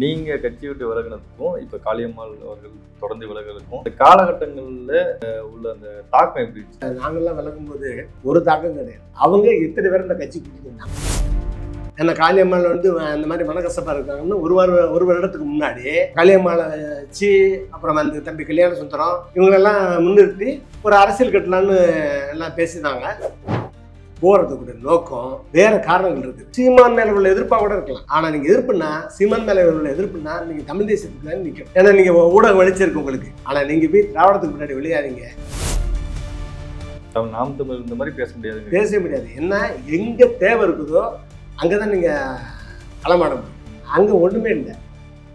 நீங்க கட்சி விட்டு விலகினதுக்கும் இப்ப காளியம்மாள் அவர்கள் தொடர்ந்து விலகிறதுக்கும் இந்த காலகட்டங்கள்ல உள்ள அந்த தாக்கம் எப்படி இருந்துச்சு? நாங்கெல்லாம் விலகும்போது ஒரு தாக்கம் கிடையாது. அவங்க இத்தனை பேர் இந்த கட்சி கூட்டிட்டு ஏன்னா காளியம்மாள் அந்த மாதிரி மனக்கசப்பா இருக்காங்கன்னு ஒரு வருடத்துக்கு முன்னாடி காளியம்மாளை வச்சு அப்புறம் அந்த தம்பி கல்யாண சுந்தரம் இவங்களெல்லாம் முன்னிறுத்தி ஒரு அரசியல் கட்டலான்னு எல்லாம் பேசினாங்க. போறதுக்குடைய நோக்கம் வேற காரணங்கள் இருக்கு. சீமான் மேல உள்ள எதிர்ப்பா கூட இருக்கலாம். ஆனா நீங்க எதிர்ப்புனா சீமான் மேல உள்ள எதிர்ப்புனா நீங்க தமிழ் தேசத்துக்கு தான் நிற்கும். ஏன்னா நீங்க ஊடகம் வெளிச்சிருக்கு உங்களுக்கு. ஆனா நீங்க போய் திராவிடத்துக்கு முன்னாடி வெளியாதீங்க. நாம் தமிழ் இந்த மாதிரி பேச முடியாது, பேச முடியாது. என்ன எங்க தேவை இருக்குதோ அங்கதான் நீங்க களமாட முடியும். அங்க ஒண்ணுமே இல்லை.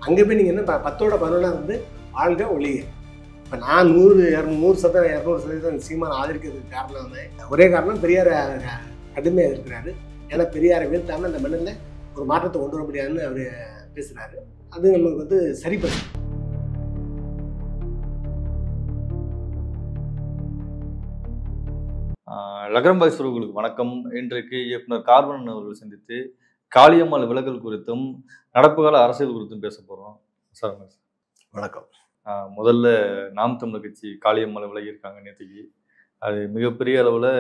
அங்க போய் நீங்க என்ன 10ஓட 11 இருந்து வாழ்க ஒளிய. இப்போ நான் 100% சீமான் ஆதரிக்கிறதுக்கு காரணம் ஒரே காரணம் பெரியார் கடுமையாக இருக்கிறாரு. ஏன்னா பெரியாரை வீழ்த்தாமல் அந்த மண்ணில் ஒரு மாற்றத்தை கொண்டு வர முடியாதுன்னு அவர் பேசுகிறாரு. அது நமக்கு சரிப்படும். லகரம் பாய்ஸ் உறவுகளுக்கு வணக்கம். இன்றைக்கு இயக்குனர் கார்வன் அவர்கள் சந்தித்து காளியம்மாள் விலகல் குறித்தும் நடப்பு கால அரசியல் குறித்தும் பேச போகிறோம். சார் வணக்கம். முதல்ல நாம் தமிழர் கட்சி காளியம்மாள் விலகியிருக்காங்க நேற்றுக்கு. அது மிகப்பெரிய அளவில்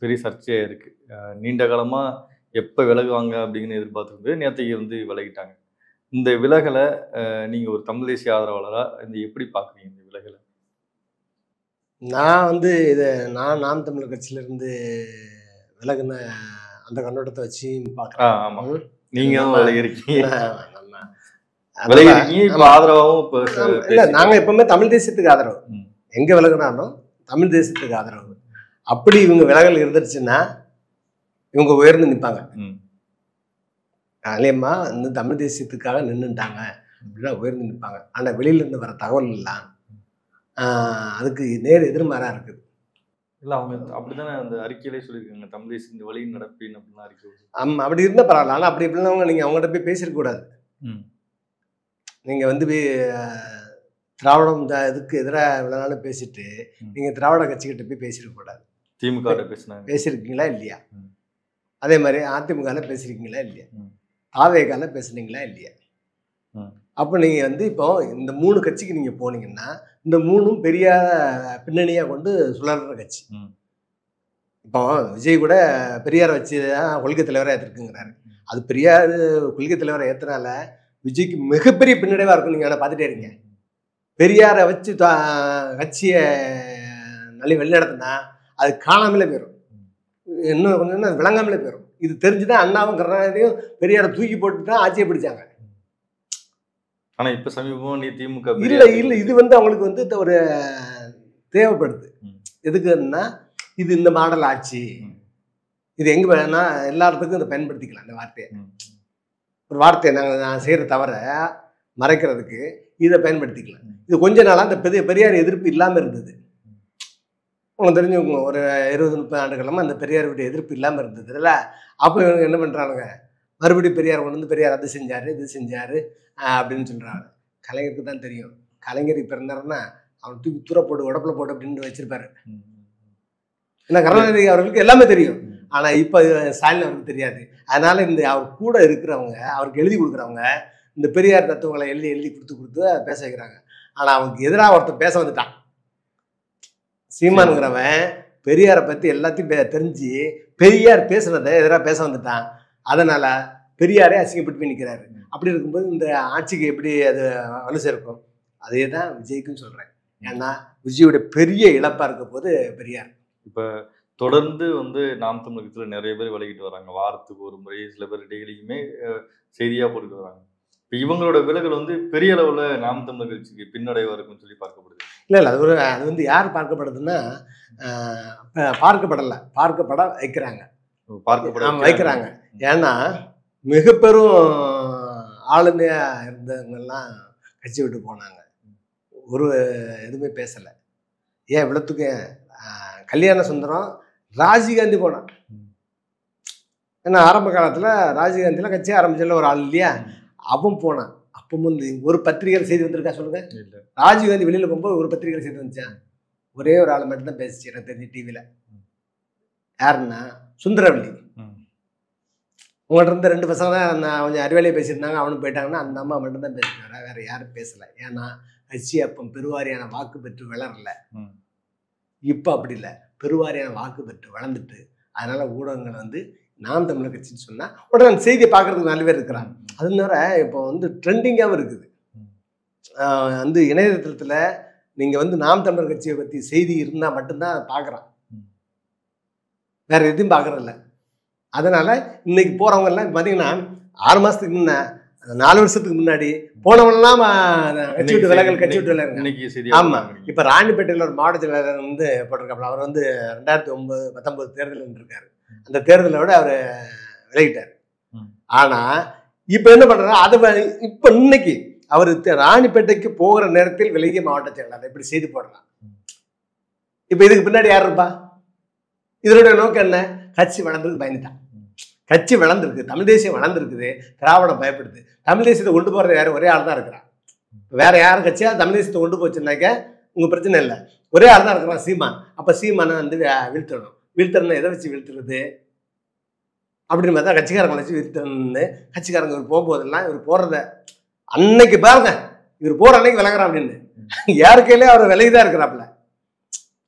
பெரிய சர்ச்சையாக இருக்குது. நீண்ட காலமாக எப்போ விலகுவாங்க அப்படின்னு எதிர்பார்த்துருந்து நேற்றுக்கு விலகிட்டாங்க. இந்த விலகலை நீங்கள் ஒரு தமிழ் தேசிய ஆதரவாளராக எப்படி பார்க்குறீங்க இந்த விலகலை? நான் நாம் தமிழர் கட்சியிலேருந்து விலகுன அந்த கண்ணோட்டத்தை வச்சு பார்க்குறேன். ஆமாம், நீங்கள் விலகிருக்கீங்க. நாங்க எப்பவுமே தமிழ் தேசத்துக்கு ஆதரவு. எங்க விலகினாலும் தமிழ் தேசத்துக்கு ஆதரவு. அப்படி இவங்க விலகல் இருந்துருச்சுன்னா இவங்க உயர்ந்து நிற்பாங்க. காளியம்மா இந்த தமிழ் தேசத்துக்காக நின்றுட்டாங்க அப்படின்னா உயர்ந்து நிற்பாங்க. ஆனா வெளியில இருந்து வர தகவல் எல்லாம் அதுக்கு நேர் எதிர்மாறா இருக்குது. இல்லை, அவங்க அப்படித்தானே அந்த அறிக்கையிலே சொல்லியிருக்காங்க, தமிழ் தேசம் இந்த வழியில் நடப்பின்னு அப்படின்னா அறிக்கை. அப்படி இருந்தால் பரவாயில்ல. ஆனால் அப்படி இப்படின்னா நீங்கள் அவங்கள்ட்ட போய் பேசிருக்க கூடாது. நீங்கள் திராவிடம் இதுக்கு எதிராக இவ்வளோ பேசிட்டு நீங்கள் திராவிட கட்சிக்கிட்ட போய் பேசிருக்கக்கூடாது. திமுக பேசியிருக்கீங்களா இல்லையா? அதே மாதிரி அதிமுகவில் பேசியிருக்கீங்களா இல்லையா? தாவேகால பேசுனீங்களா இல்லையா? அப்போ நீங்கள் இப்போ இந்த 3 கட்சிக்கு நீங்கள் போனீங்கன்னா இந்த 3ம் பெரிய பின்னணியாக கொண்டு சுழற கட்சி. இப்போ விஜய் கூட பெரியாரை வச்சு தான் கொள்கை தலைவராக ஏற்றிருக்குங்கிறாரு. அது பெரியார் கொள்கை தலைவரை ஏற்றுனால விஜய்க்கு மிகப்பெரிய பின்னடைவாக இருக்கும். நீங்கள் பார்த்துட்டே இருங்க. பெரியாரை வச்சு கட்சியை வெளிநடத்தினா அது காணாமலே போயிடும். இன்னும் கொஞ்சம் விளங்காமலே போயிடும். இது தெரிஞ்சுதான் அண்ணாவும் கருணாநிதியும் பெரியாரை தூக்கி போட்டு தான் ஆட்சியை பிடிச்சாங்க. ஆனா இப்ப சமீபம் நீ திமுக இல்ல இது அவங்களுக்கு ஒரு தேவைப்படுது. எதுக்குன்னா இது இந்த மாடல் ஆட்சி. இது எங்க வேணா எல்லாத்துக்கும் இதை பயன்படுத்திக்கலாம். இந்த வார்த்தையை ஒரு வார்த்தையை நான் செய்யற தவிர மறைக்கிறதுக்கு இதை பயன்படுத்திக்கலாம். இது கொஞ்ச நாளா அந்த பெரியார் எதிர்ப்பு இல்லாம இருந்தது. உங்களுக்கு தெரிஞ்சவங்க ஒரு 20-30 ஆண்டுகளமா அந்த பெரியார் விட்டு எதிர்ப்பு இல்லாம இருந்ததுல. அப்போ இவங்க என்ன பண்றாங்க, மறுபடியும் பெரியார் கொண்டு பெரியார் அது செஞ்சாரு இது செஞ்சாரு அப்படின்னு சொல்றாங்க. கலைஞருக்கு தான் தெரியும். கலைஞர் இப்ப இருந்தாருன்னா அவன் தூக்கி தூர போட்டு உடப்புல போட்டு அப்படின்னு வச்சிருப்பாரு. ஏன்னா கருணாநிதி அவர்களுக்கு எல்லாமே தெரியும். ஆனா இப்ப ஸ்டாலின் அவருக்கு தெரியாது. அதனால அவர் கூட இருக்கிறவங்க, அவருக்கு எழுதி கொடுக்குறவங்க இந்த பெரியார் தத்துவங்களை எழுதி கொடுத்து பேச வைக்கிறாங்க. ஆனா அவனுக்கு எதிராக ஒருத்தர் பேச வந்துட்டான். சீமானுங்கிறவன் பெரியாரை பத்தி எல்லாத்தையும் தெரிஞ்சு பெரியார் பேசுனதை எதிராக பேச வந்துட்டான். அதனால பெரியாரே அசிங்கப்பட்டு போய் நிற்கிறாரு. அப்படி இருக்கும்போது இந்த ஆட்சிக்கு எப்படி அது வலு சேர்க்கும்? அதே தான் விஜய்க்கும் சொல்றேன். ஏன்னா விஜயோட பெரிய இழப்பா இருக்க போது பெரியார். இப்ப தொடர்ந்து நாம் தமிழகத்தில் நிறைய பேர் விலகிட்டு வராங்க. வாரத்துக்கு ஒரு முறை, சில பேர் டெய்லியுமே செய்தியா போட்டுட்டு வராங்க. இப்போ இவங்களோட விலகல் பெரிய அளவுல நாம் தமிழர் கட்சிக்கு பின்னடைவா இருக்குன்னு சொல்லி பார்க்கப்படுது. இல்லை அது யார் பார்க்கப்படுதுன்னா பார்க்கப்பட வைக்கிறாங்க. வைக்கிறாங்க. ஏன்னா மிக பெரும் ஆளுமையா இருந்தவங்கெல்லாம் கட்சி விட்டு போனாங்க. ஒரு எதுவுமே பேசலை. ஏன் இவ்வளோத்துக்கு கல்யாண சுந்தரம் ராஜீவ்காந்தி போனான். ஏன்னா ஆரம்ப காலத்தில் ராஜீவ்காந்திலாம் கட்சி ஆரம்பிச்சல ஒரு ஆள் இல்லையா? அவன் போனான். அப்போ ஒரு பத்திரிகையில் செய்தி வந்திருக்கா சொல்லுங்க. ராஜீவ்காந்தி வெளியில் போகும்போது ஒரு பத்திரிகையில் செய்தி வந்துச்சான். ஒரே ஒரு ஆள் மட்டும்தான் பேசிச்சு எனக்கு தெரிஞ்சு டிவியில். யாருன்னா சுந்தரவல்லி. உங்கள்கிட்ட இருந்த 2 பசங்க தான் நான் கொஞ்சம் அறிவாளியாக பேசியிருந்தாங்க, அவனும் போயிட்டாங்கன்னா அந்த அம்மா மட்டும்தான் பேசினாரா, வேற யாரும் பேசலை. ஏன்னா கட்சி அப்போ பெருவாரியான வாக்கு பெற்று வளரல. இப்போ அப்படி இல்லை, பெருவாரியான வாக்கு பெற்று வளர்ந்துட்டு, அதனால ஊடகங்கள் வந்து நாம் தமிழர் கட்சின்னு சொன்னால் உடனே அந்த செய்தியை பார்க்கறதுக்கு நல்ல பேர் இருக்கிறாங்க. அது தவிர இப்போ வந்து ட்ரெண்டிங்காகவும் இருக்குது. வந்து இணையதளத்தில் நீங்கள் வந்து நாம் தமிழர் கட்சியை பற்றி செய்தி இருந்தால் மட்டும்தான் அதை பார்க்குறான், வேற எதுவும் பார்க்குறதில்ல. அதனால இன்னைக்கு போகிறவங்கெல்லாம் பார்த்தீங்கன்னா 6 மாதத்துக்கு முன்னே 4 வருஷத்துக்கு முன்னாடி போனவங்கலாம் கட்சி விட்டு விலகல். ஆமாம், இப்போ ராணிப்பேட்டையில் ஒரு மாவட்ட செயலாளர் வந்து போட்டிருக்காப்புல. அவர் வந்து 2019 தேர்தல் இருக்காரு. அந்த தேர்தலை விட அவர் விலகிட்டார். ஆனால் இப்போ என்ன பண்ணுறாரு, அதை இப்போ இன்னைக்கு அவர் ராணிப்பேட்டைக்கு போகிற நேரத்தில் விலகிய மாவட்ட செயலாளர் இப்படி செய்தி போடுறான். இப்போ இதுக்கு பின்னாடி யார் இருப்பா? இதனுடைய நோக்கம் என்ன? கட்சி வளர்ந்துருக்கு, பயந்துட்டான். கட்சி வளர்ந்துருக்கு, தமிழ் தேசியம் வளர்ந்துருக்குது, திராவிடம் பயப்படுது. தமிழ் தேசியத்தை கொண்டு போகிறது யார்? ஒரே ஆள் தான் இருக்கிறான். வேற யாரும் கட்சியாக தமிழ் தேசியத்தை கொண்டு போச்சுன்னாக்க உங்கள் பிரச்சனை இல்லை, ஒரே ஆள் தான் இருக்கிறான், சீமான். அப்போ சீமானை வந்து வீழ்த்தணும். வீழ்த்தணும்னா எதை வச்சு வீழ்த்துறது அப்படின்னு பார்த்தா கட்சிக்காரங்களை வச்சு வீழ்த்தணும்னு கட்சிக்காரங்க இவர் போகும்போதெல்லாம் இவர் போகிறத அன்னைக்கு பாருங்க, இவர் போகிற அன்னைக்கு விலகிறான் அப்படின்னு யாருக்கையிலே அவர் விலகிதான் இருக்கிறாப்புல.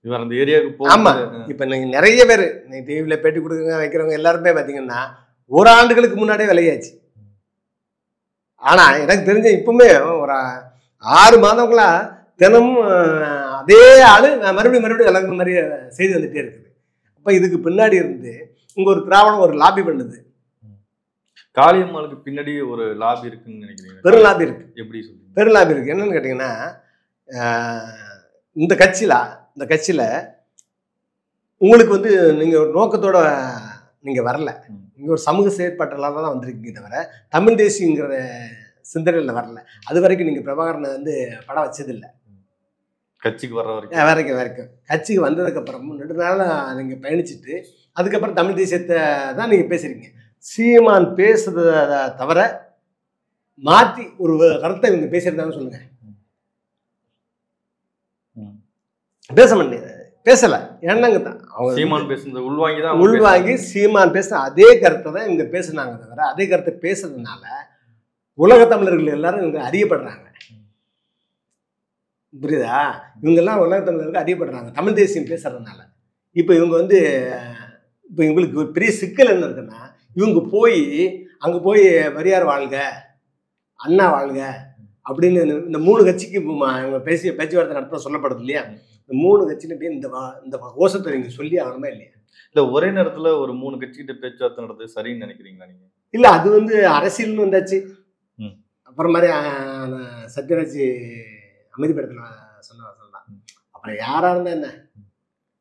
இவர் அந்த ஏரியாவுக்கு ஆமா. இப்ப நீங்க நிறைய பேர் நீங்க டிவியில பேட்டி கொடுக்குறவங்க வைக்கிறவங்க எல்லாருமே பாத்தீங்கன்னா ஒரு ஆண்டுகளுக்கு முன்னாடியே விலையாச்சு. ஆனா எனக்கு தெரிஞ்ச இப்பவுமே ஒரு 6 மாதங்களா தினமும் அதே ஆளு மறுபடியும் விளக்குற மாதிரி செய்தி வந்துட்டே இருக்குது. அப்ப இதுக்கு பின்னாடி இருந்து இங்க ஒரு திராவிடம் ஒரு லாபி பண்ணுது. காளியம்மாளுக்கு பின்னாடி ஒரு லாபி இருக்குன்னு நினைக்கிறீங்க? பெரும் லாபி இருக்கு. எப்படி சொல்றீங்க? பெரும் லாபி இருக்கு. என்னன்னு கேட்டீங்கன்னா, இந்த கட்சியில உங்களுக்கு வந்து நீங்க ஒரு நோக்கத்தோட நீங்க வரல, நீங்க ஒரு சமூக செயற்பாட்டாளராக தான் வந்திருக்கீங்க தவிர தமிழ் தேசியங்கிற சிந்தனையில் வரல. அது வரைக்கும் நீங்க பிரபாகரனை வந்து படம் வச்சதில்லை. கட்சிக்கு வர்ற வரைக்கும் கட்சிக்கு வந்ததுக்கு அப்புறம் 2 நாள் நீங்க பயணிச்சுட்டு அதுக்கப்புறம் தமிழ் தேசியத்தை தான் நீங்க பேசுறீங்க. சீமான் பேசுறத தவிர மாற்றி ஒரு கருத்தை இவங்க பேசியிருந்தாங்கன்னு சொல்லுங்க. பேச மாட்டேன், பேசல. என்னங்க தான் சீமான் பேசுறது உள்வாங்கி சீமான் பேசுற அதே கருத்தை தான் இவங்க பேசுனாங்க தவிர அதே கருத்தை பேசுறதுனால உலக தமிழர்கள் எல்லாரும் இவங்க அறியப்படுறாங்க. புரியுதா? இவங்கெல்லாம் உலக தமிழர்களுக்கு அறியப்படுறாங்க தமிழ் தேசியம் பேசுறதுனால. இப்போ இவங்க வந்து இப்போ இவங்களுக்கு ஒரு பெரிய சிக்கல் என்ன இருக்குன்னா, இவங்க போய் அங்கே போய் பெரியார் வாழ்க, அண்ணா வாழ்க அப்படின்னு இந்த 3 கட்சிக்கு இவங்க பேச்சுவார்த்தை நடத்த சொல்லப்படுது இல்லையா? இந்த 3 கட்சியில இந்த கோஷத்தை நீங்க சொல்லி ஆகணுமா இல்லையா? இல்லை, ஒரே நேரத்தில் ஒரு 3 கட்சிக்கிட்ட பேச்சுவார்த்தை நடத்துறது சரின்னு நினைக்கிறீங்களா நீங்க? இல்லை, அது வந்து அரசியல்னு வந்தாச்சு. அப்புறம் மாதிரி சத்யராஜ் அமைதிப்படத்தில் சொல்லலாம். அப்புறம் யாரா இருந்தா என்ன,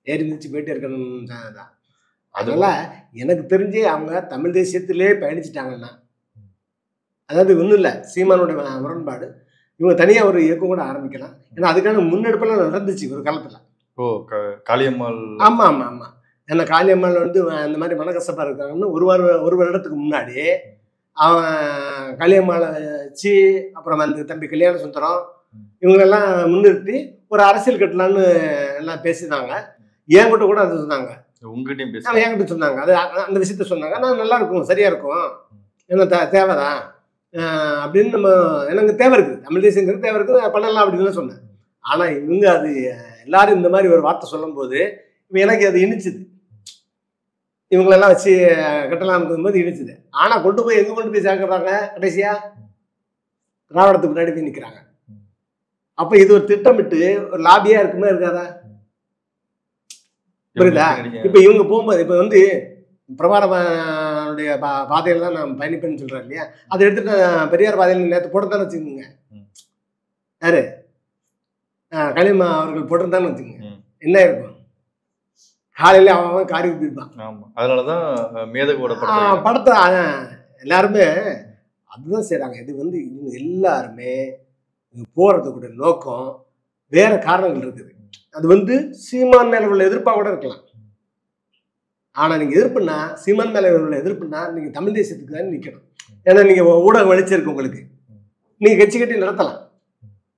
ஏறி மிதிச்சு போயிட்டே இருக்கணும் தான். அதனால எனக்கு தெரிஞ்சே அவங்க தமிழ் தேசியத்திலே பயணிச்சுட்டாங்கன்னா, அதாவது ஒன்றும் இல்லை, சீமானுடைய முரண்பாடு இவங்க தனியாக ஒரு இயக்கம் கூட ஆரம்பிக்கலாம். ஏன்னா அதுக்கான முன்னெடுப்பெல்லாம் நடந்துச்சு ஒரு காலத்தில். காளியம்மாள். ஆமாம் ஆமாம் ஆமாம். ஏன்னா காளியம்மாள் வந்து அந்த மாதிரி மனக்கசப்பாக இருக்காங்கன்னு ஒரு வருடத்துக்கு முன்னாடி அவன் காளியம்மாளை வச்சு அப்புறம் அந்த தம்பி கல்யாண சுந்தரம் இவங்களெல்லாம் முன்னிறுத்தி ஒரு அரசியல் கட்டலான்னு எல்லாம் பேசினாங்க. என்கிட்ட கூட அது சொன்னாங்க, உங்ககிட்டயும் என்கிட்ட சொன்னாங்க. அது அந்த விஷயத்த சொன்னாங்க. நான் நல்லா இருக்கும், சரியா இருக்கும், என்ன தேவைதான் அப்படின்னு நம்ம எனக்கு தேவை இருக்குது, தமிழ் தேசியங்கிறது தேவை இருக்குது, பண்ணலாம் அப்படின்னு தான் சொன்னேன். ஆனால் இவங்க அது எல்லாரும் இந்த மாதிரி ஒரு வார்த்தை சொல்லும் போது எனக்கு அது இனிச்சுது. இவங்களெல்லாம் வச்சு கட்டலாம் போது இனிச்சுது. ஆனால் கொண்டு போய் எங்கே கொண்டு போய் சேர்க்குறாங்க? கடைசியா திராவிடத்துக்கு முன்னாடி போய் நிற்கிறாங்க. அப்போ இது ஒரு திட்டமிட்டு ஒரு லாபியா இருக்குமா இருக்காதா? புரியுதா? இப்போ இவங்க போகும்போது இப்போ வந்து பிரபாகரனுடைய பாதையில் தான் நான் பயணிப்பேன்னு சொல்கிறேன் இல்லையா? அதை எடுத்துட்டு பெரியார் பாதையில் நேற்று போட்டுருந்தான்னு வச்சுக்கோங்க. யாரு களிமா அவர்கள் போட்டிருந்தான்னு வச்சுக்கோங்க, என்ன இருக்கும்? காலையில் அவன் காரி ஊற்றிருப்பான். அதனாலதான் மேதகோட படத்தை எல்லாருமே அதுதான் செய்கிறாங்க. இது வந்து இவங்க எல்லாருமே போகிறதுக்குடைய நோக்கம் வேற காரணங்கள் இருக்குது. அது வந்து சீமான் மேலே உள்ள எதிர்ப்பாக கூட இருக்கலாம். ஆனால் நீங்கள் எதிர்ப்புன்னா, சீமான் மேலே உள்ள எதிர்ப்புன்னா நீங்கள் தமிழ் தேசியத்துக்கு தான் நிற்கணும். ஏன்னா நீங்கள் ஊடகம் வெளிச்சிருக்கு, உங்களுக்கு நீங்கள் கட்சி கட்டி நடத்தலாம்,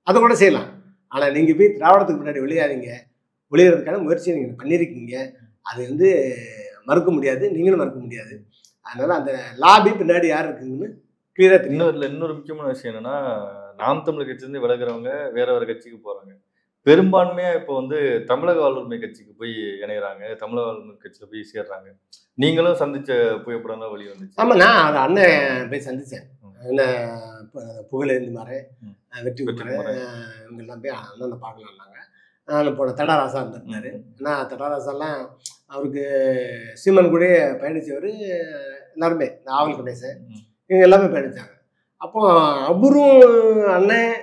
அதை கூட செய்யலாம். ஆனால் நீங்கள் போய் திராவிடத்துக்கு முன்னாடி வெளியாதீங்க. வெளியேறதுக்கான முயற்சியை நீங்கள் பண்ணியிருக்கீங்க. அது வந்து மறுக்க முடியாது, நீங்களும் மறுக்க முடியாது. அதனால அந்த லாபி பின்னாடி யார் இருக்குங்கன்னு கிளியரா தெரியும். இன்னொரு முக்கியமான விஷயம் என்னன்னா, நாம் தமிழர் கட்சியிலேருந்து விலகுறவங்க வேற வேற கட்சிக்கு போறாங்க. பெரும்பான்மையா இப்போ வந்து தமிழக ஆளுமை கட்சிக்கு போய் இணையறாங்க. தமிழக ஆளுமை கட்சியில போய் சேர்றாங்க. நீங்களும் சந்திச்ச புகைப்படம்லாம் வெளிய வந்துச்சு. ஆமா, நான் அது அண்ணன் போய் சந்திச்சேன். அண்ணன் புகழேந்தி மாறன், வெற்றி குமார், இவங்க எல்லாம் போய் அண்ணனை பார்க்கலாம்னாங்க. நான் போன தடாராசா இருந்திருந்தாரு. ஏன்னா தடாராசாலாம் அவருக்கு சீமன் கூட பயணிச்சவர் எல்லாருமே, ஆவல் கணேசன் இவங்க எல்லாமே பயணிச்சாங்க. அப்போ அவரும் அண்ணன்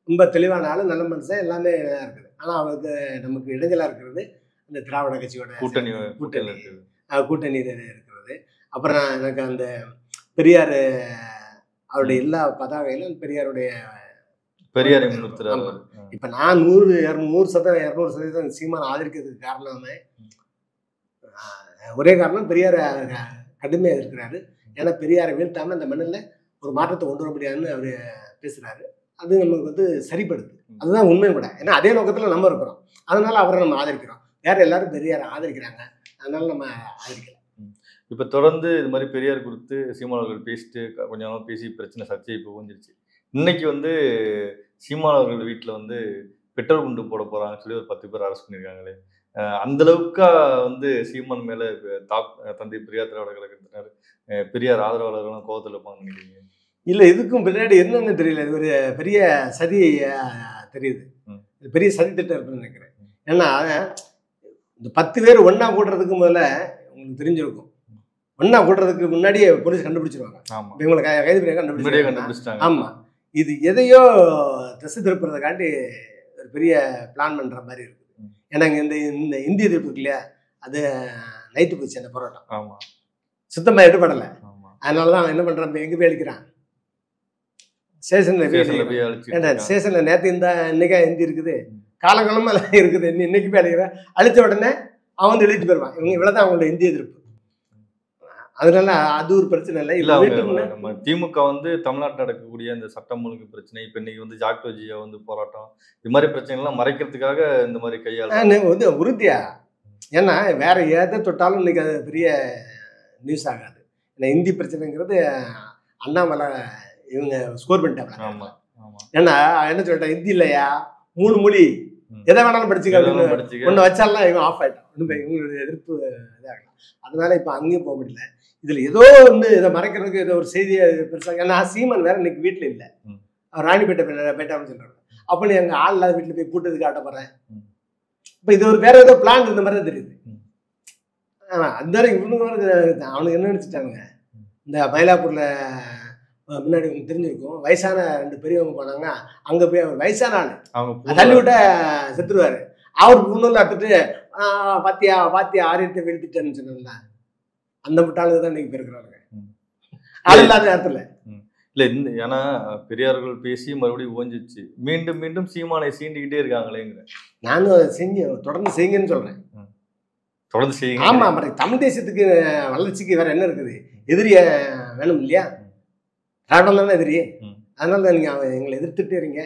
ரொம்ப தெளிவான ஆளு, நல்ல மனுஷன், எல்லாமே இதாக இருக்குது. ஆனால் அவருக்கு நமக்கு இடைஞ்சலாக இருக்கிறது அந்த திராவிட கட்சியோட கூட்டணி இருக்கிறது. அப்புறம் எனக்கு அந்த பெரியார் அவருடைய எல்லா பதாகையிலும் பெரியாருடைய இப்ப நான் 200% சீமான் ஆதரிக்கிறதுக்கு காரணமே ஒரே காரணம், பெரியார் கடுமையாக இருக்கிறாரு. ஏன்னா பெரியாரை வீழ்த்தாம இந்த மண்ணில் ஒரு மாற்றத்தை கொண்டு வர முடியாதுன்னு அவரு பேசுறாரு. அது நமக்கு வந்து சரிப்படுது. அதுதான் உண்மையும் கூட. ஏன்னா அதே நோக்கத்துல நம்ம இருக்கிறோம். அதனால அவரை நம்ம ஆதரிக்கிறோம். வேற எல்லாரும் பெரியாரை ஆதரிக்கிறாங்க, அதனால நம்ம ஆதரிக்கல. இப்ப தொடர்ந்து இது மாதிரி பெரியார் குறித்து சீமானவர்கள் பேசிட்டு கொஞ்சம் நாள் பேசி பிரச்சனை சர்ச்சை இப்போ ஊஞ்சிருச்சு. இன்னைக்கு வந்து சீமானவர்கள் வீட்டுல வந்து பெட்ரோல் குண்டு போட போறாங்கன்னு சொல்லி ஒரு 10 பேர் அரெஸ்ட் பண்ணியிருக்காங்களே. அந்த அளவுக்கு வந்து சீமான் மேல தந்தை பெரியார் திராவிட கழகத்தினர் பெரியார் ஆதரவாளர்களும் கோவத்தில் இருப்பாங்கன்னு நினைக்கிறீங்க? இல்ல, இதுக்கும் பின்னாடி என்னன்னு தெரியல. இது ஒரு பெரிய சதி தெரியுது. பெரிய சதி திட்டம் இருக்குன்னு நினைக்கிறேன். ஏன்னா இந்த 10 பேர் ஒன்னா கூடுறதுக்கு முதல்ல உங்களுக்கு தெரிஞ்சிருக்கும். ஒன்னா கூடுறதுக்கு முன்னாடியே போலீஸ் கண்டுபிடிச்சிருவாங்க. இவங்களை கைது பண்ணி கண்டுபிடிச்சிட்டாங்க. ஆமா, இது எதையோ திசை திருப்புறதுக்காண்டி ஒரு பெரிய பிளான் பண்ற மாதிரி இருக்கு. ஏன்னா இந்த இந்திய எதிர்ப்பு இருக்கு இல்லையா, அது நைட்டு போச்சு அந்த போராட்டம். ஆமா, சுத்தமா எடுபடலை. அதனாலதான் என்ன பண்றான், எங்க போய் அழிக்கிறான், ஸ்டேஷன்ல நேற்று இன்னைக்கா ஹிந்தி இருக்குது, காலங்காலமா இருக்குது, இன்னைக்கு போய் அழிக்கிறேன். அழிச்ச உடனே அவன் வந்து எழுதிட்டு போயிருவான். இவங்க இவ்வளவுதான் அவங்களோட இந்திய எதிர்ப்பு. அதனால அது ஒரு பிரச்சனை இல்லை. இல்ல, நம்ம திமுக வந்து தமிழ்நாட்டில் நடக்கக்கூடிய இந்த சட்டம் ஒழுங்கு பிரச்சனை, இப்ப இன்னைக்கு வந்து ஜாக்டோஜியா வந்து போராட்டம், இது மாதிரி பிரச்சனை எல்லாம் மறைக்கிறதுக்காக இந்த மாதிரி கையாள வந்து உறுதியா. ஏன்னா வேற எதை தொட்டாலும் இன்னைக்கு அது பெரிய நியூஸ் ஆகாது. ஏன்னா இந்தி பிரச்சனைங்கிறது அண்ணாமலை இவங்க ஸ்கோர் பண்ணிட்டாங்க. ஏன்னா என்ன சொல்லிட்டேன், ஹிந்தி இல்லையா 3 மொழி எதை வேணாலும் படிச்சுக்க அப்படின்னு ஒன்று வச்சாலாம் இவங்க ஆஃப் ஆயிட்டான். இவங்களுடைய எதிர்ப்பு இதாகலாம். அதனால இப்போ அங்கேயும் போக முடியல. இதுல ஏதோ ஒன்று இதை மறைக்கிறதுக்கு ஏதோ ஒரு செய்தியை பெருசாக. ஏன்னா சீமன் வேற இன்னைக்கு வீட்டில் இல்லை, ராணிப்பேட்டை போயிட்டான்னு சொல்றாங்க. அப்போ நீ அங்கே ஆள் இல்லாத வீட்டில் போய் கூட்டத்துக்கு காட்ட போறேன். இப்போ இது ஒரு வேற ஏதோ பிளான் இருந்த மாதிரி தான் தெரியுது. அந்த இவனுக்கு அவனுக்கு என்ன நினைச்சிட்டாங்க, இந்த மயிலாப்பூர்ல முன்னாடி உங்களுக்கு தெரிஞ்சிருக்கும், வயசான 2 பெரியவங்க போனாங்க. அங்க போய் அவர் வயசான ஆளு தள்ளி விட்ட செத்துருவாரு. அவருக்கு முன்னூறு அத்துட்டு பாத்தியா ஆரியத்தை வீழ்த்திட்டேன்னு சொன்னா அந்த முட்டாளுக்கு தான் இன்னைக்கு இருக்கிறாங்க ஆள் இல்லாத நேரத்துல. இல்ல, ஏன்னா பெரியார்கள் பேசி மறுபடியும் ஓஞ்சிச்சு, மீண்டும் மீண்டும் சீமானை சீண்டிக்கிட்டே இருக்காங்களேங்கிற. நானும் தொடர்ந்து செய்யுங்கன்னு சொல்றேன். தொடர்ந்து செய்யுங்க. ஆமா, தமிழ் தேசத்துக்கு வளர்ச்சிக்கு வேற என்ன இருக்குது, எதிரிய வேணும் இல்லையா, திராவிடம் தானே எதிரி. அதனால தான் நீங்க எங்களை எதிர்த்துட்டே இருங்க,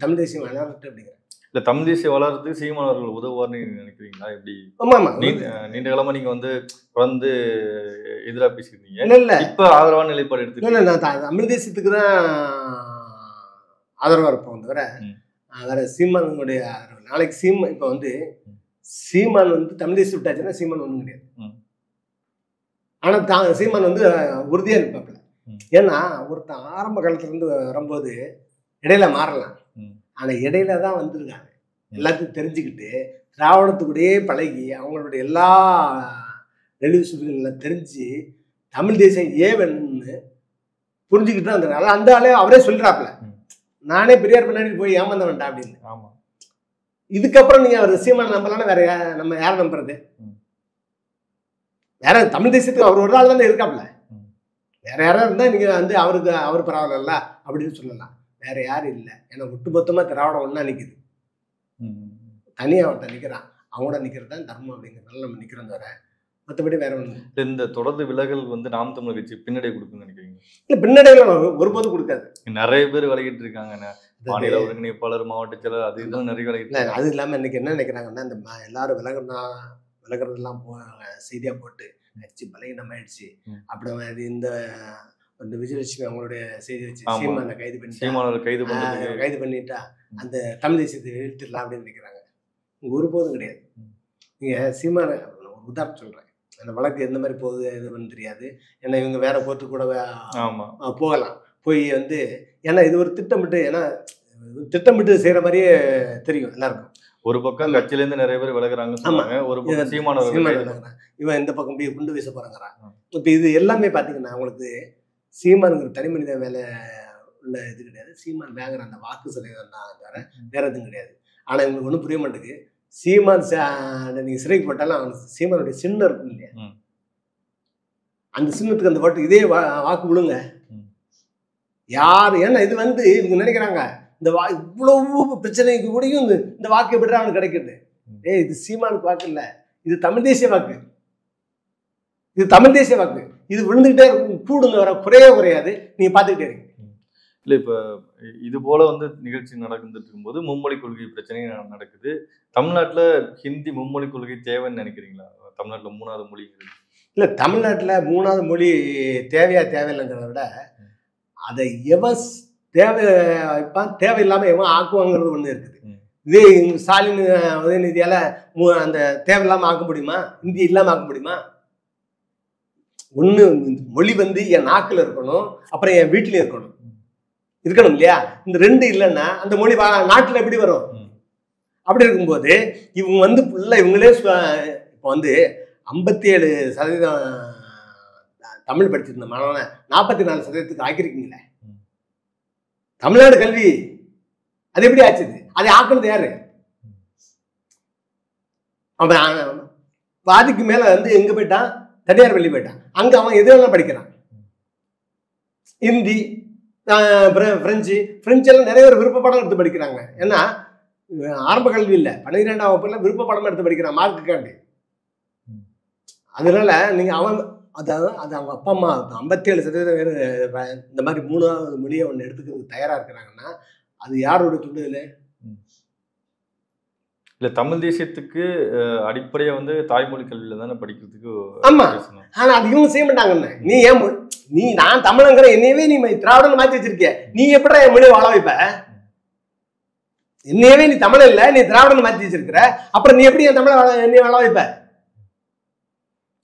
தமிழ் தேசியம் வளரட்டு அப்படிங்கிற. இல்ல, தமிழ் தேசியம் வளர்றதுக்கு சீமானவர்கள் உதவுவார்னு நினைக்கிறீங்களா? எப்படி? ஆமா, நீண்ட காலமா நீங்க வந்து தொடர்ந்து எதிராக பேசிக்கிறீங்க. இல்ல, இப்ப ஆதரவான நிலைப்பாடு எடுத்து. இல்ல, நான் தமிழ் தேசியத்துக்கு தான் ஆதரவா இருப்போம் தவிர வேற சீமானுடைய ஆதரவு. நாளைக்கு இப்ப வந்து சீமான் வந்து தமிழ் தேசியம் விட்டாச்சுன்னா சீமான் ஒண்ணும் கிடையாது. ஆனா சீமான் வந்து உறுதியா இருப்பாப்ல. ஏன்னா ஒருத்தன் ஆரம்ப காலத்துல இருந்து வரும்போது இடையில மாறலாம், ஆனா இடையில தான் வந்திருக்காங்க. எல்லாத்தையும் தெரிஞ்சுக்கிட்டு திராவிடத்துக்கூடயே பழகி அவங்களுடைய எல்லா ரெலியூஷன்லாம் தெரிஞ்சு தமிழ் தேசியம் வேணும்னு புரிஞ்சுக்கிட்டு தான் வந்தாங்க. அந்த ஆளே அவரே சொல்றாப்ல, நானே பெரியார் பின்னாடி போய் ஏமாந்த வேண்டாம் அப்படின்னு. இதுக்கப்புறம் நீங்க அவர் சீமான் நம்பலான்னு வேற நம்ம யாரை நம்புறது? வேற தமிழ் தேசியத்துக்கு அவர் ஒரு ஆள் தானே இருக்காப்ல. வேற யாராவது இருந்தா நீங்க வந்து அவர் பரவாயில்ல அப்படின்னு சொல்லலாம். வேற யாரும் இல்லை. ஏன்னா ஒட்டுமொத்தமா திராவிடம் ஒன்னா நிக்குது, தனியா அவர்கிட்ட நிக்கிறான், அவங்களோட நிக்கிறது தான் தர்மம் அப்படிங்கிறதுனால நம்ம நிக்கிறோம் தவிர மற்றபடி வேற ஒண்ணு. இந்த தொடர்ந்து விலகல் வந்து நாம் தமிழர் கட்சி பின்னடை கொடுக்குன்னு நினைக்கிறீங்க? இல்ல, பின்னடைகள் ஒருபோதும் கொடுக்காது. நிறைய பேர் விலகிட்டு இருக்காங்க, மாநில ஒருங்கிணைப்பாளர், மாவட்ட செயலர், அது இதெல்லாம் நிறைய விலகிட்டு. அது இல்லாம இன்னைக்கு என்ன நினைக்கிறாங்கன்னா, இந்த எல்லாரும் விலகிறதெல்லாம் செய்தியா போட்டு கட்சி பலகீனமாயிடுச்சு. ம். அப்புறம் அது இந்த விஜயலட்சுமி அவங்களுடைய செய்தி வச்சு ஆமா. சீமானை கைது பண்ணிட்டா, சீமானவரை கைது பண்றதுக்கு கைது பண்ணிட்டா அந்த தமிழ் தேசியத்தை இழுத்துடலாம் அப்படின்னு நினைக்கிறாங்க. ஒருபோதும் கிடையாது. ம். நீங்க சீமான ஒரு உதாரணம் சொல்றேன். அந்த வழக்கு எந்த மாதிரி போகுது எதுன்னு தெரியாது. ஏன்னா இவங்க வேற கோர்ட்டு கூட ஆமா. போகலாம். போய் வந்து ஏன்னா இது ஒரு திட்டமிட்டு, ஏன்னா திட்டமிட்டு செய்யற மாதிரியே தெரியும் எல்லாருக்கும். ஒரு பக்கம் கட்சியில இருந்து நிறைய பேர் விலகுறாங்கன்னு சொன்னாங்க. ஒரு பக்கம் சீமானவர்கள் சீமான் கைது விலகுறான். இவன் இந்த பக்கம் போய் குண்டு வீச போறாங்கிறான். ம். இப்ப இது எல்லாமே பாத்தீங்கன்னா உங்களுக்கு சீமானுங்கிற தனி மனித வேலை உள்ள இது கிடையாது. சீமான் வேங்குற அந்த வாக்கு சதவீதம் தான் தவிர வேற எதுவும் கிடையாது. ஆனா இவங்களுக்கு ஒன்றும் புரிய மாட்டேங்குது. சீமான் நீங்க சிறைக்கு போட்டாலும் அவன் சீமானுடைய சின்னம் இருக்கும் இல்லையா, ம். அந்த சின்னத்துக்கு அந்த வாட்டு இதே வாக்கு விழுங்க. ம். யார் ஏன்னா இது வந்து இவங்க நினைக்கிறாங்க இந்த இவ்வளவு பிரச்சனைக்கு கூடயும் இந்த வாக்கு எப்படி அவனுக்கு கிடைக்குது. ம். இது சீமானுக்கு வாக்கு இல்ல, இது தமிழ் தேசிய வாக்கு. இது தமிழ் தேசிய வாக்கு. இது விழுந்துகிட்டே இருக்கும், கூடுங்க, வர குறையவே குறையாது. நீங்க பாத்துக்கிட்டே இருக்கீங்க. இல்ல இப்ப இது போல வந்து நிகழ்ச்சி நடந்துட்டு இருக்கும்போது மும்மொழி கொள்கை பிரச்சனை நடக்குது. தமிழ்நாட்டுல ஹிந்தி மும்மொழி கொள்கை தேவைன்னு நினைக்கிறீங்களா? தமிழ்நாட்டுல 3வது மொழிங்கிறது. இல்ல தமிழ்நாட்டுல 3வது மொழி தேவையா தேவையில்லைங்கிறத விட அதை எவன் தேவை வைப்பான், தேவையில்லாம எவன் ஆக்குவாங்கிறது ஒண்ணு இருக்குது. ம். இதே ஸ்டாலின் உதயநிதியால அந்த தேவையில்லாம ஆக்க முடியுமா? இந்தி இல்லாம ஆக்க முடியுமா? ஒண்ணு மொழி வந்து என் நாக்குல இருக்கணும், அப்புறம் என் வீட்டுல இருக்கணும் இல்லையா? இந்த 2 இல்லைன்னா அந்த மொழி நாட்டுல எப்படி வரும்? ம். அப்படி இருக்கும்போது இவங்க வந்து ஃபுல்லா இவங்களே இப்போ வந்து 57% தமிழ் படிச்சிருந்த மாணவனை 44% ஆக்கிருக்கீங்களே. ம். தமிழ்நாடு கல்வி அது எப்படி ஆச்சுது? அதை ஆக்குனது யாரு? அவன் பாதிக்கு மேல வந்து எங்க போயிட்டான்? தனியார் பள்ளி போயிட்டான். அங்க அவன் எதுவெல்லாம் படிக்கிறான். ஹிந்தி, பிரெஞ்சு எல்லாம் நிறைய பேர் விருப்ப பாடம் எடுத்து படிக்கிறாங்க. ஏன்னா ஆரம்ப கல்வி இல்லை, 12ஆம் வகுப்புல விருப்ப பாடமா எடுத்து படிக்கிறான் மார்க்குக்காண்டி. அதனால நீங்க அவன் அதாவது அது அவங்க அப்பா அம்மா 57% பேர் இந்த மாதிரி 3வது மொழியை ஒன்று எடுத்துக்கிறதுக்கு தயாரா இருக்கிறாங்கன்னா அது யாரோட துண்டுல? இல்ல தமிழ் தேசியத்துக்கு அடிப்படையா வந்து தாய்மொழி கல்வியில தானே படிக்கிறதுக்கு. ஆமா, ஆனா அது இவங்க செய்ய மாட்டாங்கன்னு. நீ நான் தமிழங்கிற என்னையவே நீ திராவிடம் மாத்தி வச்சிருக்க, நீ எப்படி என் மொழியை வாழ வைப்ப? என்னையவே நீ தமிழ் இல்ல, நீ திராவிடம் மாத்தி வச்சிருக்கிற, அப்புறம் நீ எப்படி என் தமிழை என்னைய வாழ வைப்ப?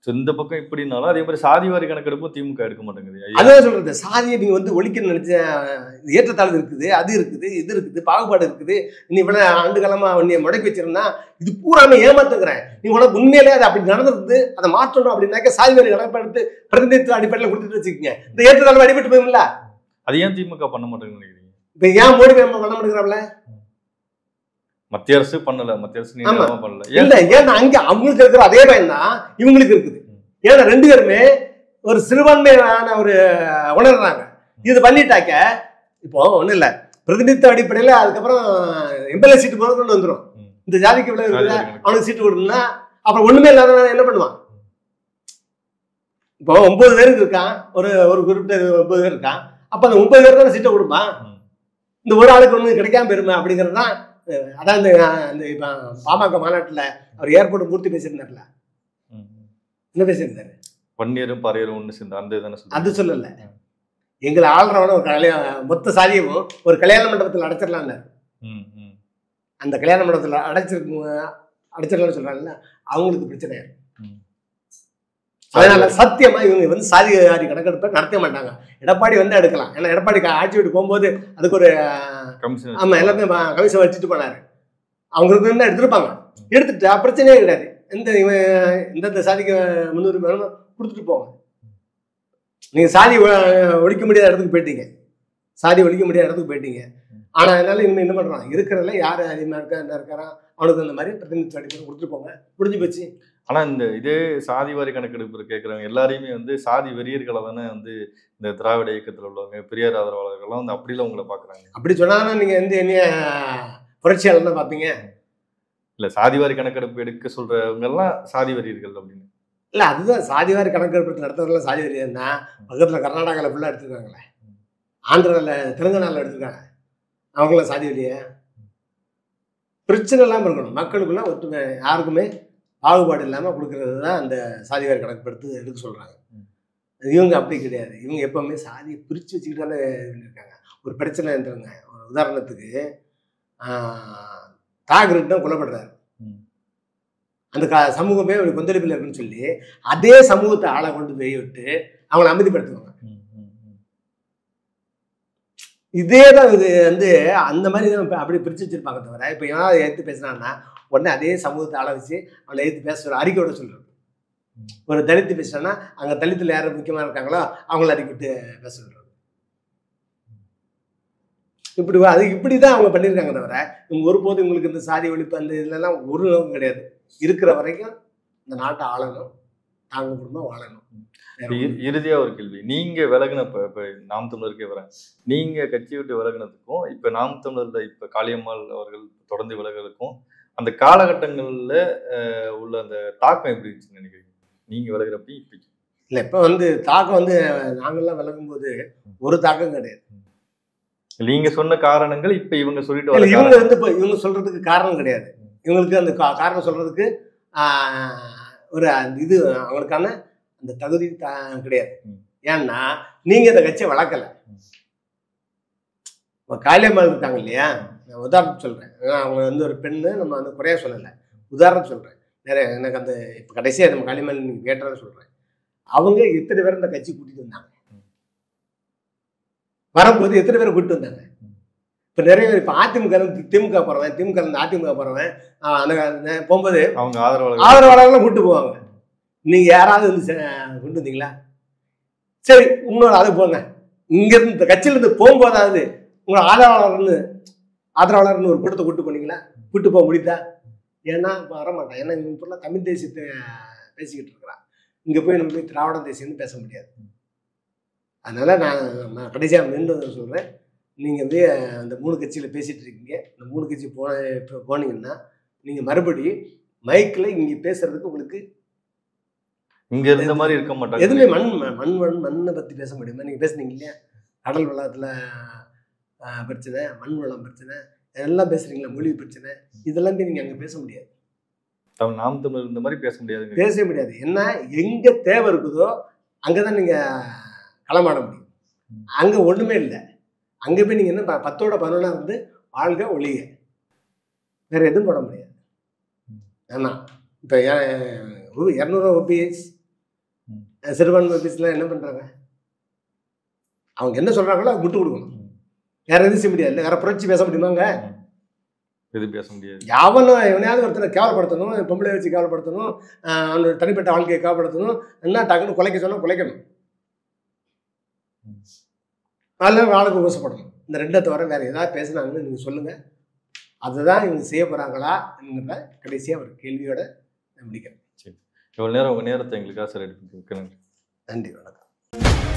இந்த பக்கம் இப்படினாலும் அதே மாதிரி சாதிவாரி கணக்கெடுப்பும் திமுக எடுக்க மாட்டேங்குது. அதான் சொல்றது, சாதியை நீங்க வந்து ஒழிக்கணும்னு நினைச்ச ஏற்றத்தாழ்வு இருக்குது, அது இருக்குது, இது இருக்குது, பாகுபாடு இருக்குது. நீ இவ்வளவு ஆண்டு காலமா உன்னைய முடக்கி வச்சிருந்தா இது பூராமே ஏமாத்துக்கிறேன். நீ உனக்கு உண்மையிலே அது அப்படி நடந்திருந்து அதை மாற்றணும் அப்படின்னாக்க சாதிவாரி கணக்கெடுத்து பிரதிநிதித்துவ அடிப்படையில் கொடுத்துட்டு வச்சுக்கோங்க. இந்த ஏற்றத்தாழ்வு அடிபட்டு போயும்ல. அது ஏன் திமுக பண்ண மாட்டேங்குன்னு நினைக்கிறீங்க? இப்ப ஏன் மோடி பண்ண மாட்டேங்கிறாப்ல? மத்திய அரசு பண்ணல, மத்திய அரசு பண்ணல. இல்ல, ஏன்னா அங்க அவங்களுக்கு இருக்கிற அதே பயம் தான் இவங்களுக்கு இருக்குது. ஏன்னா 2 பேருமே ஒரு சிறுபான்மையான ஒரு உணர்றாங்க. இது பண்ணிட்டாக்க இப்போ ஒண்ணும் இல்ல, பிரதிநிதித்துவ அடிப்படையில அதுக்கப்புறம் எம்எல்ஏ சீட்டு போல கொண்டு வந்துடும். இந்த ஜாதிக்கு இவ்வளவு அவனுக்கு சீட்டு கொடுக்கணும்னா அப்புறம் ஒண்ணுமே இல்லாத என்ன பண்ணுவான்? இப்போ 9 பேருக்கு இருக்கான், ஒரு குறிப்பிட்ட 9 பேர் இருக்கான். அப்ப அந்த 9 பேர் தானே சீட்டை கொடுப்பான். இந்த ஒரு ஆளுக்கு ஒண்ணு கிடைக்காம பெருமை அப்படிங்கிறது தான். அதான் இந்த இப்ப பாமக மாநாட்டுல அவர் ஏர்போர்ட் மூர்த்தி பேசியிருந்தார்ல, என்ன பேசியிருந்தாரு? பன்னீரும் பறையரும் ஒண்ணு சேர்ந்து அந்த தானே அது சொல்லல, எங்களை ஆள்றவன ஒரு மொத்த சாதியும் ஒரு கல்யாண மண்டபத்தில் அடைச்சிடலான்னு. அந்த கல்யாண மண்டபத்தில் அடைச்சிடலாம்னு சொல்றாங்கல்ல, அவங்களுக்கு பிரச்சனை. அதனால சத்தியமா இவங்க வந்து சாதிவாரி கணக்கெடுப்பை நடத்த மாட்டாங்க. எடப்பாடி வந்து எடுக்கலாம், ஏன்னா எடப்பாடி ஆட்சி விட்டு போகும்போது அதுக்கு ஒரு ஆமா எல்லாமே கமிஷன் வச்சுட்டு போனாரு. அவங்களுக்கு வந்து எடுத்துருப்பாங்க. எடுத்துட்டு பிரச்சனையே கிடையாது. எந்தெந்த சாதிக்கு முன்னுரிமை வேணும் கொடுத்துட்டு போங்க. நீங்க சாதி ஒழிக்க முடியாத இடத்துக்கு போயிட்டீங்க, சாதி ஒழிக்க முடியாத இடத்துக்கு போயிட்டீங்க. ஆனா அதனால இனிமே என்ன பண்றான்? இருக்கிறதுல யாரு அதிகமா இருக்காரான் அவனுக்கு அந்த மாதிரி பிரதிநிதித்துவ அடிப்படை கொடுத்துட்டு போங்க, முடிஞ்சு போச்சு. ஆனா இந்த இதே சாதிவாரி கணக்கெடுப்பு கேட்கறவங்க எல்லாரையுமே வந்து சாதி வெறியர்களை தானே வந்து இந்த திராவிட இயக்கத்தில் உள்ளவங்க, பெரியார் ஆதரவாளர்கள்லாம் வந்து அப்படிலாம் உங்களை பாக்குறாங்க. அப்படி சொன்னாங்கன்னா நீங்க வந்து என்னைய புரட்சியாளர் தான் பாப்பீங்க. இல்ல சாதிவாரி கணக்கெடுப்பு எடுக்க சொல்றவங்க எல்லாம் சாதி வெறியர்கள் அப்படின்னு இல்ல, அதுதான் சாதிவாரி கணக்கெடுப்பு நடத்துறதுலாம் சாதி வெறியர்னா பக்கத்துல கர்நாடகாவில் ஃபுல்லா எடுத்துருக்காங்களே, ஆந்திராவில் தெலுங்கானாவில் எடுத்துருக்காங்க, அவங்களாம் சாதி வெறிய. பிரச்சனை இல்லாமல் இருக்கணும், மக்களுக்குள்ள ஒற்றுமை, யாருக்குமே பாகுபாடு இல்லாமல் கொடுக்கறது தான் அந்த சாதிவாரி கணக்கெடுத்து எடுக்க சொல்கிறாங்க. இவங்க அப்படி கிடையாது. இவங்க எப்பவுமே சாதியை பிரித்து வச்சுக்கிட்டு தானே இருக்காங்க. ஒரு பிரச்சனை இருந்துருங்க, ஒரு உதாரணத்துக்கு தாகரட்னா கொல்லப்படுறாரு, அந்த சமூகமே ஒரு கொந்தளிப்பில் இருக்குன்னு சொல்லி அதே சமூகத்தை ஆளை கொண்டு போய் விட்டு அவங்களை அமைதிப்படுத்துவாங்க. இதே தான் இது வந்து அந்த மாதிரி தான் அப்படி பிரித்து வச்சிருப்பாங்க. தவிர இப்போ ஏதாவது எடுத்து பேசினான்னா உடனே அதே சமூகத்தை ஆளை வச்சு அவளை எடுத்து பேச சொல்ல அறிக்கையோட சொல்கிறது. ஒரு தலித்து பேசுனா அங்கே தலித்தில் யாரும் முக்கியமாக இருக்காங்களோ அவங்கள அறிக்கிட்டு பேச சொல்கிறது. இப்படி தான் அவங்க பண்ணியிருக்காங்க. தவிர இவங்க ஒருபோது இவங்களுக்கு இந்த சாதி ஒழிப்பு அந்த இதுலலாம் ஒரு நோக்கம் கிடையாது. இருக்கிற வரைக்கும் இந்த நாட்டை ஆளணும், தாங்க குடும்பம் வாழணும். இறுதியா ஒரு கேள்வி, நீங்க விலகினப்ப இப்ப நாம் தமிழருக்கே வரேன், நீங்க கட்சி விட்டு விலகினதுக்கும் இப்ப நாம் தமிழர்ல இப்ப காளியம்மாள் அவர்கள் தொடர்ந்து விலகிறதுக்கும் அந்த காலகட்டங்கள்ல உள்ள அந்த தாக்கம் எப்படி இருந்துச்சுன்னு நினைக்கிறீங்க? நீங்க விலகிறப்ப இப்ப இல்லை, இப்போ வந்து தாக்கம் வந்து நாங்கள்லாம் விலகும் போது ஒரு தாக்கம் கிடையாது. நீங்க சொன்ன காரணங்கள் இப்ப இவங்க சொல்லிட்டு இவங்க வந்து இப்போ இவங்க சொல்றதுக்கு காரணம் கிடையாது. இவங்களுக்கு அந்த காரணம் சொல்றதுக்கு ஒரு இது அவங்களுக்கான அந்த தகுதி கிடையாது. ஏன்னா நீங்க இந்த கட்சியை வளர்க்கல. காளியம்மாள் இருக்காங்க இல்லையா, நான் உதாரணத்துக்கு சொல்றேன். அவங்க வந்து ஒரு பெண்ணு, நம்ம அந்த குறையா சொல்லலை, உதாரணத்துக்கு சொல்றேன். நிறைய எனக்கு அந்த இப்போ கடைசியாக நம்ம காளியம்மாள் நீங்க கேட்டதை சொல்றேன். அவங்க எத்தனை பேர் இந்த கட்சி கூட்டிட்டு வந்தாங்க, வரும்போது எத்தனை பேரை கூட்டிட்டு வந்தாங்க. இப்போ நிறைய பேர் இப்போ அதிமுக திமுக போறவன், திமுக அதிமுக போறவன் அந்த போகும்போது அவங்க ஆதரவாளர்கள்லாம் கூப்பிட்டு போவாங்க. நீங்க யாராவது வந்து கொண்டு வந்தீங்களா? சரி, இன்னொரு அதை போங்க, இங்கிருந்து இந்த கட்சியிலிருந்து போகும்போதாவது உங்களை ஆதரவாளர்னு ஒரு கூட்டத்தை கூட்டு போனீங்களா? கூட்டு போக முடியுதா? ஏன்னா இப்போ வரமாட்டான். ஏன்னா இவங்க பொருளாக தமிழ் தேசியத்தை பேசிக்கிட்டு இருக்கிறான். இங்கே போய் நம்ம போய் திராவிட தேசியம்னு பேச முடியாது. அதனால நான் கடைசியாக மீண்டும் சொல்கிறேன், நீங்கள் வந்து அந்த 3 கட்சியில் பேசிகிட்டு இருக்கீங்க. இந்த 3 கட்சி போனீங்கன்னா நீங்கள் மறுபடியும் மைக்கில் இங்கே பேசுறதுக்கு உங்களுக்கு இங்க இருந்த மாதிரி இருக்க மாட்டாங்க. எதுவுமே மண்ணை பற்றி பேச முடியுமா? நீங்கள் பேசுனீங்க இல்லையா, கடல் வளத்தில் பிரச்சனை, மண் வளம் பிரச்சனை, எல்லாம் பேசுறீங்களா, மொழி பிரச்சனை, இதெல்லாம் நீங்கள் அங்கே பேச முடியாது. நாம் தமிழர் இந்த மாதிரி பேச முடியாது, பேசவே முடியாது. என்ன எங்கே தேவை இருக்குதோ அங்கே தான் நீங்கள் களமாட முடியும். அங்கே ஒன்றுமே இல்லை. அங்கே போய் நீங்கள் என்ன 10ஓட 11 வந்து வாழ்க ஒழிக, வேற எதுவும் போட முடியாது. ஏன்னா இப்போ 200 ஓபிஎஸ் சிறுபான்மை ஓபிஎஸ்லாம் என்ன பண்ணுறாங்க, அவங்க என்ன சொல்கிறாங்களோ அது விட்டு கொடுக்கணும். வேற எதுவும் செய்ய முடியாது. வேற புரட்சி பேச முடியுமாங்க? எதுவும் பேச முடியாது. எவனையாவது ஒருத்தரை கேவலப்படுத்தணும், பொம்பளை வச்சு கேவலப்படுத்தணும், அவனோட தனிப்பட்ட வாழ்க்கையை கேவலப்படுத்தணும், என்ன டக்குன்னு குலைக்க சொன்னால் குலைக்கணும், நல்ல நாளுக்கு உபசப்படணும். இந்த 2 தவிர வேற ஏதாவது பேசுனாங்கன்னு நீங்கள் சொல்லுங்கள். அதுதான் இவங்க செய்ய போகிறாங்களா என்கிற கடைசியாக ஒரு கேள்வியோட முடிக்கிறேன். சரி, இவ்வளோ நேரம் உங்கள் நேரத்தை எங்களுக்காக சார் எடுத்து. நன்றி. நன்றி, வணக்கம்.